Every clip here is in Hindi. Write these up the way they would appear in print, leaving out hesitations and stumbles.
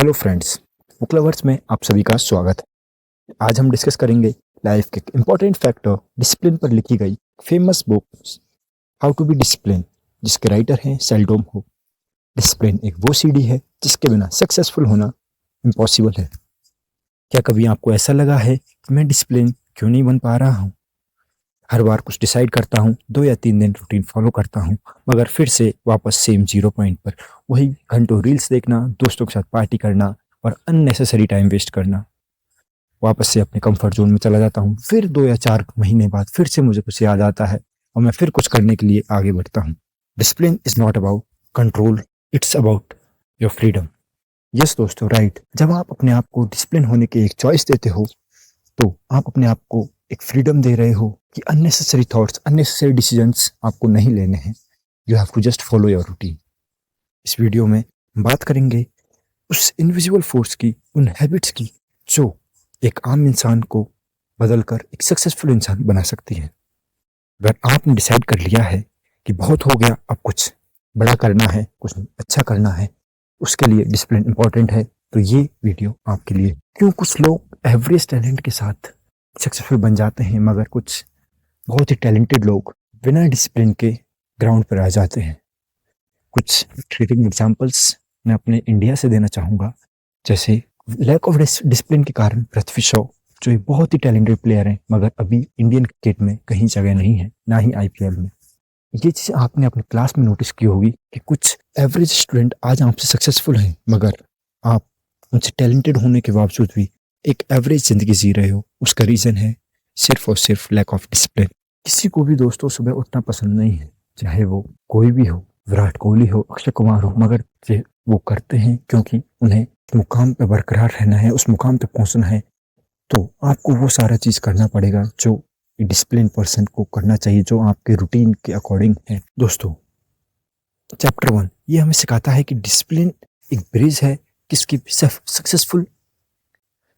हेलो फ्रेंड्स, बुक लवर्स में आप सभी का स्वागत है। आज हम डिस्कस करेंगे लाइफ के इम्पोर्टेंट फैक्टर डिसिप्लिन पर लिखी गई famous book how to be discipline, जिसके राइटर हैं सेल्डोम हो। डिसिप्लिन एक वो सीढ़ी है जिसके बिना सक्सेसफुल होना इम्पॉसिबल है। क्या कभी आपको ऐसा लगा है कि मैं डिसिप्लिन क्यों नहीं बन पा रहा हूँ? हर बार कुछ डिसाइड करता हूँ, 2 या 3 दिन रूटीन फॉलो करता हूँ, मगर फिर से वापस सेम जीरो पॉइंट पर, वही घंटों रील्स देखना, दोस्तों के साथ पार्टी करना और अननेसेसरी टाइम वेस्ट करना। वापस से अपने कंफर्ट जोन में चला जाता हूँ। फिर 2 या 4 महीने बाद फिर से मुझे कुछ याद आता है और मैं फिर कुछ करने के लिए आगे बढ़ता हूँ। Discipline is not about control, it's about your freedom. Yes दोस्तों, राइट। जब आप अपने आप को डिसिप्लिन होने की एक चॉइस देते हो तो आप अपने आप को एक फ्रीडम दे रहे हो कि अननेसेसरी थॉट्स, अननेसेसरी डिसीजंस आपको नहीं लेने हैं। You have to just follow your routine. इस वीडियो में बात करेंगे उस इनविजिबल फोर्स की, उन हैबिट्स की जो एक आम इंसान को बदलकर एक सक्सेसफुल इंसान बना सकती है। अगर आपने डिसाइड कर लिया है कि बहुत हो गया, अब कुछ बड़ा करना है, कुछ अच्छा करना है, उसके लिए डिसिप्लिन इंपॉर्टेंट है, तो ये वीडियो आपके लिए। क्यों कुछ लोग एवरेज टैलेंट के साथ सक्सेसफुल बन जाते हैं, मगर कुछ बहुत ही टैलेंटेड लोग बिना डिसिप्लिन के ग्राउंड पर आ जाते हैं। कुछ ट्रेडिंग एग्जांपल्स मैं अपने इंडिया से देना चाहूँगा। जैसे लैक ऑफ डिसिप्लिन के कारण पृथ्वी शॉ, जो एक बहुत ही टैलेंटेड प्लेयर हैं, मगर अभी इंडियन क्रिकेट में कहीं जगह नहीं है, ना ही आईपीएल में। ये चीज़ आपने अपने क्लास में नोटिस की होगी कि कुछ एवरेज स्टूडेंट आज आपसे सक्सेसफुल हैं, मगर आप उनसे टैलेंटेड होने के बावजूद भी एक एवरेज ज़िंदगी जी रहे हो। उसका रीज़न है सिर्फ और सिर्फ लैक ऑफ डिसिप्लिन। किसी को भी दोस्तों सुबह उठना पसंद नहीं है, चाहे वो कोई भी हो, विराट कोहली हो, अक्षय कुमार हो, मगर वो करते हैं क्योंकि उन्हें मुकाम पे बरकरार रहना है, उस मुकाम पे पहुंचना है। तो आपको वो सारा चीज़ करना पड़ेगा जो डिसिप्लिन पर्सन को करना चाहिए, जो आपके रूटीन के अकॉर्डिंग है। दोस्तों, चैप्टर 1 ये हमें सिखाता है कि डिसिप्लिन एक ब्रिज है किसकी सक्सेसफुल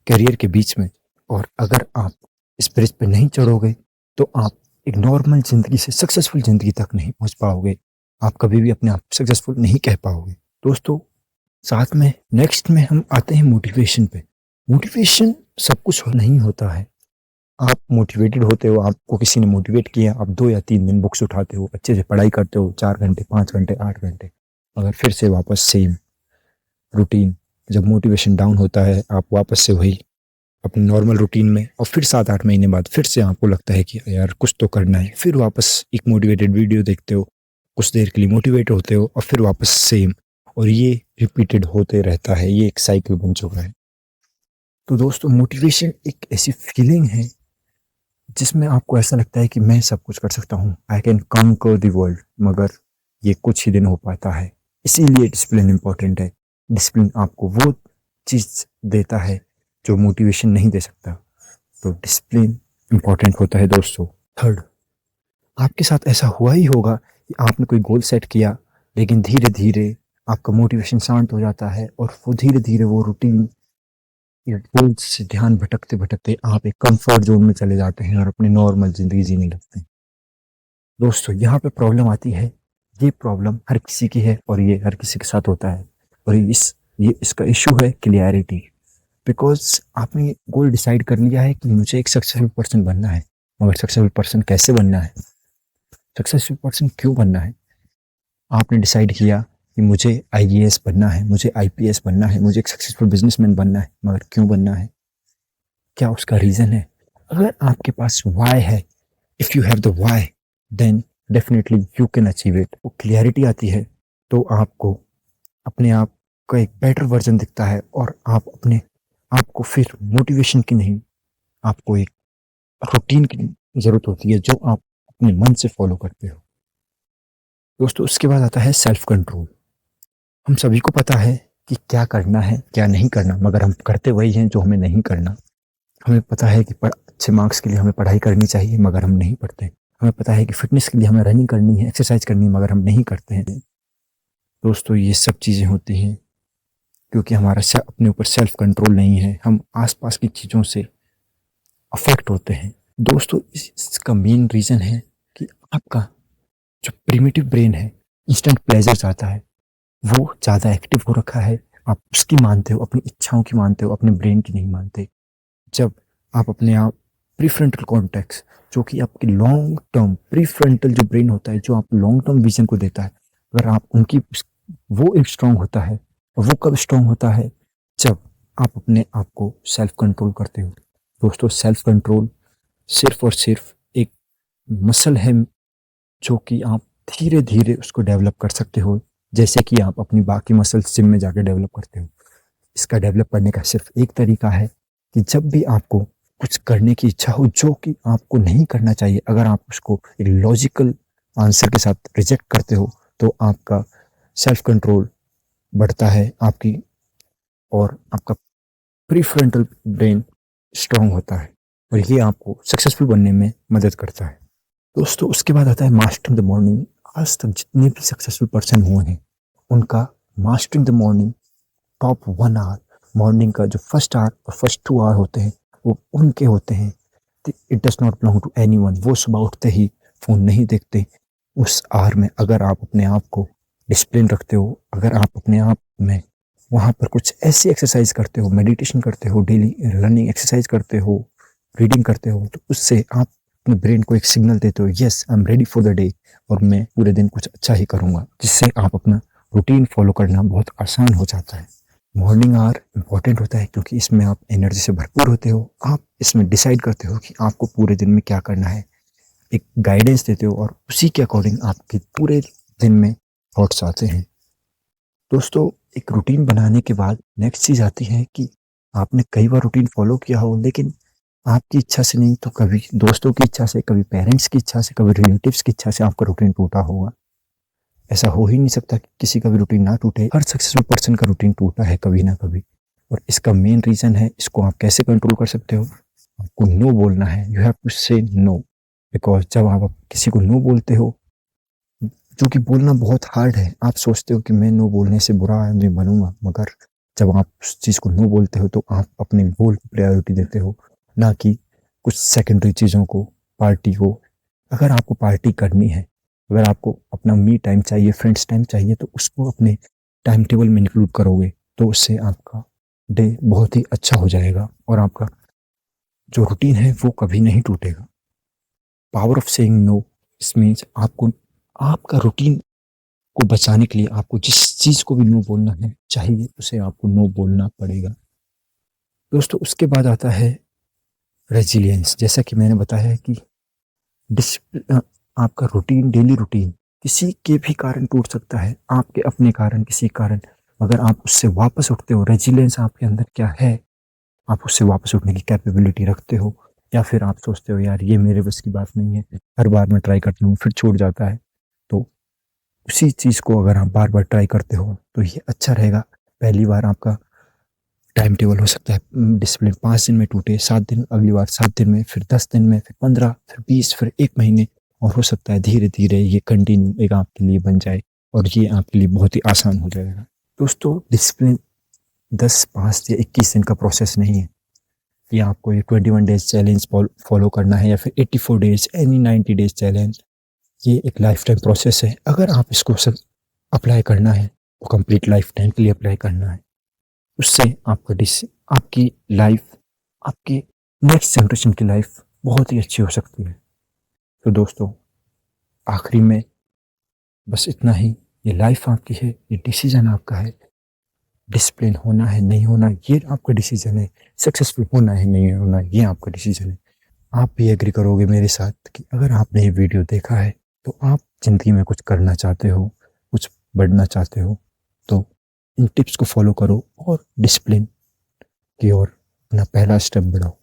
करियर के बीच में, और अगर आप इस ब्रिज पे नहीं चढ़ोगे तो आप एक नॉर्मल ज़िंदगी से सक्सेसफुल ज़िंदगी तक नहीं पहुंच पाओगे। आप कभी भी अपने आप सक्सेसफुल नहीं कह पाओगे। दोस्तों, साथ में नेक्स्ट में हम आते हैं मोटिवेशन पे। मोटिवेशन सब कुछ नहीं होता है। आप मोटिवेटेड होते हो, आपको किसी ने मोटिवेट किया, आप 2 या 3 दिन बुक्स उठाते हो, अच्छे से पढ़ाई करते हो, 4 घंटे, 5 घंटे, 8 घंटे, मगर फिर से वापस सेम रूटीन। जब मोटिवेशन डाउन होता है, आप वापस से वही अपने नॉर्मल रूटीन में, और फिर 7-8 महीने बाद फिर से आपको लगता है कि यार कुछ तो करना है। फिर वापस एक मोटिवेटेड वीडियो देखते हो, कुछ देर के लिए मोटिवेट होते हो और फिर वापस सेम, और ये रिपीटेड होते रहता है। ये एक साइकिल बन चुका है। तो दोस्तों, मोटिवेशन एक ऐसी फीलिंग है जिसमें आपको ऐसा लगता है कि मैं सब कुछ कर सकता हूँ, I can conquer the world, मगर ये कुछ ही दिन हो पाता है। इसीलिए डिसिप्लिन इंपॉर्टेंट है। डिसिप्लिन आपको वो चीज़ देता है जो मोटिवेशन नहीं दे सकता। तो डिसिप्लिन इंपॉर्टेंट होता है दोस्तों। थर्ड, आपके साथ ऐसा हुआ ही होगा कि आपने कोई गोल सेट किया, लेकिन धीरे धीरे आपका मोटिवेशन शांत हो जाता है और वो धीरे धीरे वो रूटीन गोल से ध्यान भटकते भटकते आप एक कंफर्ट जोन में चले जाते हैं और अपनी नॉर्मल ज़िंदगी जीने लगते हैं। दोस्तों, यहाँ पे प्रॉब्लम आती है। ये प्रॉब्लम हर किसी की है और ये हर किसी के साथ होता है, और ये इसका इशू है क्लियरिटी। बिकॉज आपने गोल डिसाइड कर लिया है कि मुझे एक सक्सेसफुल पर्सन बनना है, मगर सक्सेसफुल पर्सन कैसे बनना है, सक्सेसफुल पर्सन क्यों बनना है? आपने डिसाइड किया कि मुझे आईएएस बनना है, मुझे आईपीएस बनना है, मुझे एक सक्सेसफुल बिजनेसमैन बनना है, मगर क्यों बनना है? क्या उसका रीज़न है? अगर आपके पास वाई है, if you have the why, then definitely you can achieve it. वो क्लियरिटी आती है तो आपको अपने आप का एक बेटर वर्जन दिखता है, और आप अपने आपको फिर मोटिवेशन की नहीं, आपको एक रूटीन की ज़रूरत होती है जो आप अपने मन से फॉलो करते हो। दोस्तों, उसके बाद आता है सेल्फ कंट्रोल। हम सभी को पता है कि क्या करना है, क्या नहीं करना, मगर हम करते वही हैं जो हमें नहीं करना। हमें पता है कि अच्छे मार्क्स के लिए हमें पढ़ाई करनी चाहिए, मगर हम नहीं पढ़ते। हमें पता है कि फिटनेस के लिए हमें रनिंग करनी है, एक्सरसाइज करनी है, मगर हम नहीं करते हैं। दोस्तों, ये सब चीज़ें होती हैं क्योंकि हमारा अपने ऊपर सेल्फ कंट्रोल नहीं है। हम आसपास की चीज़ों से अफेक्ट होते हैं। दोस्तों, इसका मेन रीज़न है कि आपका जो प्रिमिटिव ब्रेन है, इंस्टेंट प्लेजर चाहता है, वो ज़्यादा एक्टिव हो रखा है। आप उसकी मानते हो, अपनी इच्छाओं की मानते हो, अपने ब्रेन की नहीं मानते। जब आप अपने आप प्रीफ्रंटल कॉर्टेक्स, जो कि आपकी लॉन्ग टर्म, प्रीफ्रंटल जो ब्रेन होता है जो आप लॉन्ग टर्म विजन को देता है, अगर आप उनकी, वो एक स्ट्रांग होता है। और वो कब स्ट्रांग होता है? जब आप अपने आप को सेल्फ कंट्रोल करते हो। दोस्तों, सेल्फ कंट्रोल सिर्फ और सिर्फ एक मसल है जो कि आप धीरे धीरे उसको डेवलप कर सकते हो, जैसे कि आप अपनी बाकी मसल जिम में जाकर डेवलप करते हो। इसका डेवलप करने का सिर्फ एक तरीका है कि जब भी आपको कुछ करने की इच्छा हो जो कि आपको नहीं करना चाहिए, अगर आप उसको एक लॉजिकल आंसर के साथ रिजेक्ट करते हो, तो आपका सेल्फ कंट्रोल बढ़ता है आपकी, और आपका प्रीफ्रंटल ब्रेन स्ट्रांग होता है, और ये आपको सक्सेसफुल बनने में मदद करता है। दोस्तों, उसके बाद आता है मास्टरिंग द मॉर्निंग। आज तक जितने भी सक्सेसफुल पर्सन हुए हैं, उनका mastering the morning, top 1 hour, morning का जो फर्स्ट आवर और फर्स्ट 2 आवर होते हैं, वो उनके होते हैं। It does not belong to any one. वो सुबह उठते ही फ़ोन नहीं देखते। उस आवर में अगर आप अपने आप को डिसिप्लिन रखते हो, अगर आप अपने आप में वहाँ पर कुछ ऐसी एक्सरसाइज करते हो, मेडिटेशन करते हो, डेली रनिंग एक्सरसाइज करते हो, रीडिंग करते हो, तो उससे आप अपने ब्रेन को एक सिग्नल देते हो, yes I am ready for the day, और मैं पूरे दिन कुछ अच्छा ही करूँगा, जिससे आप अपना रूटीन फॉलो करना बहुत आसान हो जाता है। मॉर्निंग आवर इम्पॉर्टेंट होता है क्योंकि इसमें आप एनर्जी से भरपूर होते हो। आप इसमें डिसाइड करते हो कि आपको पूरे दिन में क्या करना है, एक गाइडेंस देते हो, और उसी के अकॉर्डिंग आपके पूरे दिन में थॉट्स आते हैं। दोस्तों, एक रूटीन बनाने के बाद नेक्स्ट चीज़ आती है कि आपने कई बार रूटीन फॉलो किया हो, लेकिन आपकी इच्छा से नहीं तो कभी दोस्तों की इच्छा से, कभी पेरेंट्स की इच्छा से, कभी रिलेटिव्स की इच्छा से आपका रूटीन टूटा होगा। ऐसा हो ही नहीं सकता कि किसी का भी रूटीन ना टूटे। हर सक्सेसफुल पर्सन का रूटीन टूटा है कभी ना कभी, और इसका मेन रीज़न है, इसको आप कैसे कंट्रोल कर सकते हो? आपको नो बोलना है। यू हैव टू से नो, बिकॉज जब आप किसी को नो बोलते हो, जो कि बोलना बहुत हार्ड है, आप सोचते हो कि मैं नो बोलने से बुरा आदमी बनूंगा, मगर जब आप उस चीज़ को नो बोलते हो तो आप अपने गोल को प्रायोरिटी देते हो, ना कि कुछ सेकेंडरी चीज़ों को, पार्टी को। अगर आपको पार्टी करनी है, अगर आपको अपना मी टाइम चाहिए, फ्रेंड्स टाइम चाहिए, तो उसको अपने टाइम टेबल में इंक्लूड करोगे, तो उससे आपका डे बहुत ही अच्छा हो जाएगा, और आपका जो रूटीन है वो कभी नहीं टूटेगा। पावर ऑफ सेइंग नो, इस मीन्स आपको आपका रूटीन को बचाने के लिए आपको जिस चीज़ को भी नो बोलना है चाहिए, उसे आपको नो बोलना पड़ेगा। दोस्तों, उसके बाद आता है रेजिलियंस। जैसा कि मैंने बताया है कि आपका रूटीन, डेली रूटीन किसी के भी कारण टूट सकता है, आपके अपने कारण, किसी कारण, मगर आप उससे वापस उठते हो। रेजिलियंस आपके अंदर क्या है, आप उससे वापस उठने की कैपेबिलिटी रखते हो, या फिर आप सोचते हो यार ये मेरे बस की बात नहीं है, हर बार मैं ट्राई करता हूँ फिर छूट जाता है। तो उसी चीज़ को अगर आप बार बार ट्राई करते हो तो ये अच्छा रहेगा। पहली बार आपका टाइम टेबल हो सकता है डिसिप्लिन 5 दिन में टूटे, 7 दिन, अगली बार 7 दिन में, फिर 10 दिन में, फिर 15, फिर 20, फिर 1 महीने, और हो सकता है धीरे धीरे ये कंटिन्यू एक आपके लिए बन जाए, और ये आपके लिए बहुत ही आसान हो जाएगा। दोस्तों, डिसिप्लिन 10, 5 या 21 दिन का प्रोसेस नहीं है। ये आपको ये 21 डेज चैलेंज फॉलो करना है, या फिर 84 डेज, एनी 90 डेज चैलेंज, ये एक लाइफ टाइम प्रोसेस है। अगर आप इसको सब अप्लाई करना है तो कंप्लीट लाइफ टाइम के लिए अप्लाई करना है। उससे आपका आपकी लाइफ, आपकी नेक्स्ट जनरेशन की लाइफ बहुत ही अच्छी हो सकती है। तो दोस्तों, आखिरी में बस इतना ही, ये लाइफ आपकी है, ये डिसीजन आपका है। डिसिप्लिन होना है नहीं होना ये आपका डिसीजन है, सक्सेसफुल होना है नहीं होना ये आपका डिसीजन है। आप भी एग्री करोगे मेरे साथ कि अगर आपने ये वीडियो देखा है तो आप ज़िंदगी में कुछ करना चाहते हो, कुछ बढ़ना चाहते हो, तो इन टिप्स को फॉलो करो और डिसिप्लिन की ओर अपना पहला स्टेप बढ़ाओ।